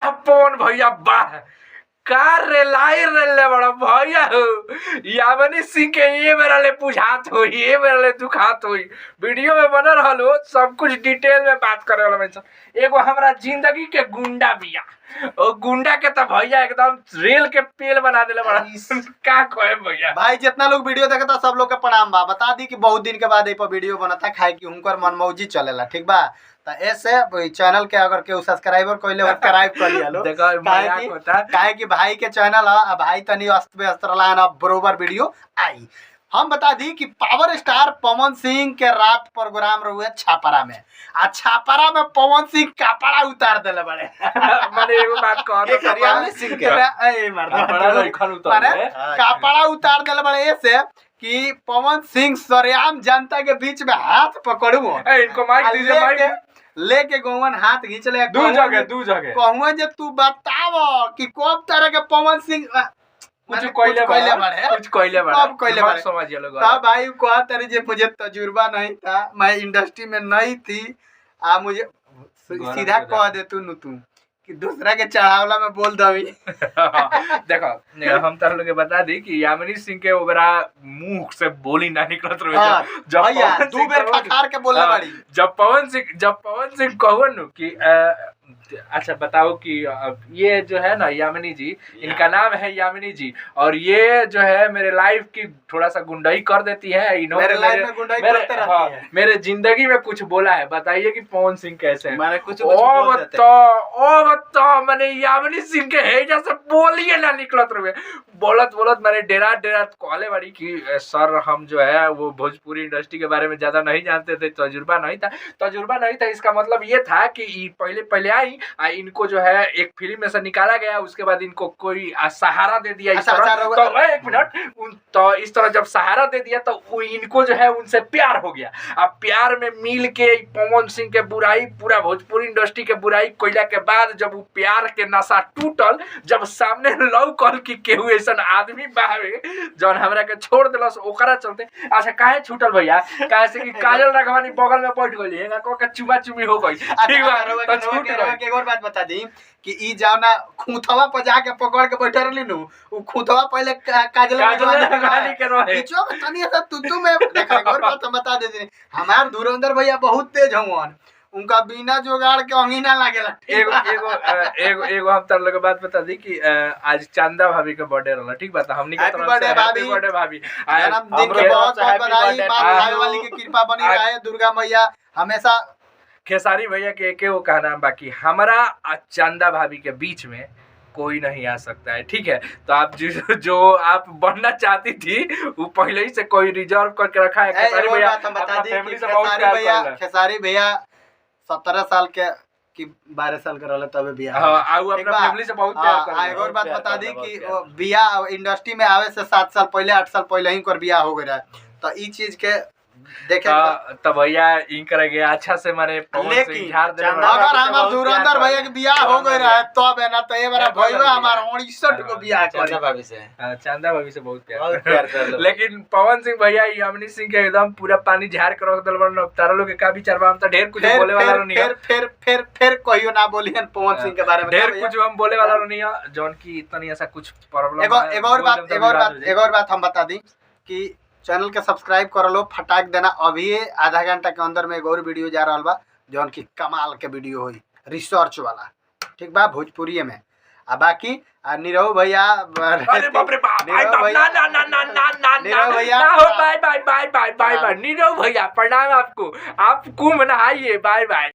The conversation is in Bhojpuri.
अपन भैया वाह का रेलाई रेले बड़ा भैया हो यामिनी सिंह के ये मेरा ले बुझात हो ये मेरा ले दुखात हो वीडियो में बन रहा हो सब कुछ डिटेल में बात करे वाला मैं एगो हमरा जिंदगी के गुंडा बिया ओ गुंडा के तो भैया एकदम रेल के पेल बना देले बड़ा का कहे भैया भाई जितना लोग वीडियो देखता सब लोग के प्रणाम बा। बता दी कि बहुत दिन के बाद ए पर वीडियो बनता खाए कि हुनकर मनमौजी चलेला ठीक बा। तो ऐसे चैनल के अगर केहू सब्सक्राइबर कइले सब्सक्राइब कर लिया लो काहे कि भाई के चैनल है भाई तनी अस्त व्यस्त रहला ना बरोबर वीडियो आई। हम बता दी कि पावर स्टार पवन सिंह के रात प्रोग्राम रहुए छापरा में आ छापरा में पवन सिंह कपड़ा उतार देले बड़े माने एगो बात कह दो यामिनी सिंह के ए माने कपड़ा उतार देले बड़े ऐसे कि पवन सिंह सरेआम जनता के बीच में हाथ पकड़ू इनको माइक दीजिए माइक लेके गोवन हाथ खींच ले दू जगह कहूं जे तू बताव कि कब तरह के पवन सिंह कुछ कोइले बारे समझिए लोग तब भाई कहा तेरे जे मुझे तजुर्बा नहीं था मैं इंडस्ट्री में नहीं थी मुझे सीधा कह दे तू कि दूसरा के चढ़ावला में बोल दवी देखो हम तार लोग बता दी कि यामिनी सिंह के ओबरा मुंह से बोली ना निकलत रहे जब दू बेर खखार के बोलले बाड़ी जब पवन सिंह कहवन कि अच्छा बताओ कि ये जो है ना यामिनी जी इनका नाम है यामिनी जी और ये जो है मेरे लाइफ की थोड़ा सा गुंडाई कर देती है इन्होंने मेरे जिंदगी में कुछ बोला है बताइए कि पवन सिंह कैसे है मैंने कुछ मैंने यामिनी सिंह के है जैसे बोलिए ना निकलत रहे बोलत मैंने डेरा कहले बाड़ी कि सर हम जो है वो भोजपुरी इंडस्ट्री के बारे में ज्यादा नहीं जानते थे तजुर्बा नहीं था इसका मतलब ये था कि पहले आई इनको जो है एक फिल्म में से निकाला गया उसके बाद इनको कोई सहारा दे दिया इस तरह तो एक मिनट तो इस तरह जब सहारा दे दिया तो इनको जो है उनसे प्यार हो गया। अब प्यार में मिल के पवन सिंह के बुराई पूरा भोजपुरी इंडस्ट्री के बुराई कोयला के बाद जब वो प्यार के नशा टूटल जब सामने लौकल कि केहू ऐसा आदमी बाहर जौन हमरा के छोड़ दिलस ओकरा चलते अच्छा काहे छूटल भैया काहे से कि काजल राघवानी बगल में बैठ गई है को के चुमा चुमी हो गई ठीक बा तो छूट गई। एक और बात बता दी कि ई जाना खूंथवा पर जाके पकड़ के बैठे रहली नु उ खूंथवा पहले काजल राघवानी के रहे बीचो में तनी सा तू में देखा एक और बात बता दे हमार धुरंधर भैया बहुत तेज हवन उनका बिना जुगाड़ के अंगीना लागेला एगो हम तार लोग बात बता दी कि आज चंदा भाभी के बर्थडे रहला ठीक बात हमनी के तरफ से हैप्पी बर्थडे भाभी जन्मदिन के बहुत बधाई मां भाई वाली की कृपा बनी रहे दुर्गा मैया हमेशा खेसारी भैया के एक वो कहना बाकी हमारा चंदा भाभी के बीच में कोई नहीं आ सकता है ठीक है। तो आप जो आप बनना चाहती थी वो पहले ही से कोई रिजर्व करके रखा है। खेसारी भैया अपना फैमिली से बहुत प्यार करता है। खेसारी भैया 17 साल के कि 12 साल के रहले तबे बियाह हां वो अपना फैमिली से बहुत प्यार करता है। एक और बात बता दी कि बियाह इंडस्ट्री में आवे से 7 साल पहले 8 साल पहले ही कर बियाह हो गया तो ई चीज के देखे तो भैया इन कर गया अच्छा से माने पवन सिंह झाड़ दे अगर हमार धुरंधर भैया के बियाह हो गए रहे तब है ना तो ये बार भईवा हमार 69 को बियाह चंदा भाभी से बहुत प्यार कर लेकिन पवन सिंह भैया यामिनी सिंह के एकदम पूरा पानी झाड़ कर रख दल बन तारा लोग के का विचार बा हम तो ढेर कुछ बोले वाला नहीं है फिर कहियो ना बोलियन पवन सिंह के बारे में ढेर कुछ हम बोले वाला नहीं है जौन की इतनी ऐसा कुछ प्रॉब्लम एक और बात हम बता दी कि चैनल के सब्सक्राइब कर लो फटाक देना अभी आधा घंटा के अंदर में एक और वीडियो जा रहा बा जौन की कमाल के वीडियो होई रिसर्च वाला ठीक बा भोजपुरी में आ बाकी नीरव भैया अरे बाप रे बाप नीरव भैया बाय नीरव भैया प्रणाम आपको आप कुंभ नहाइए बाय बाय।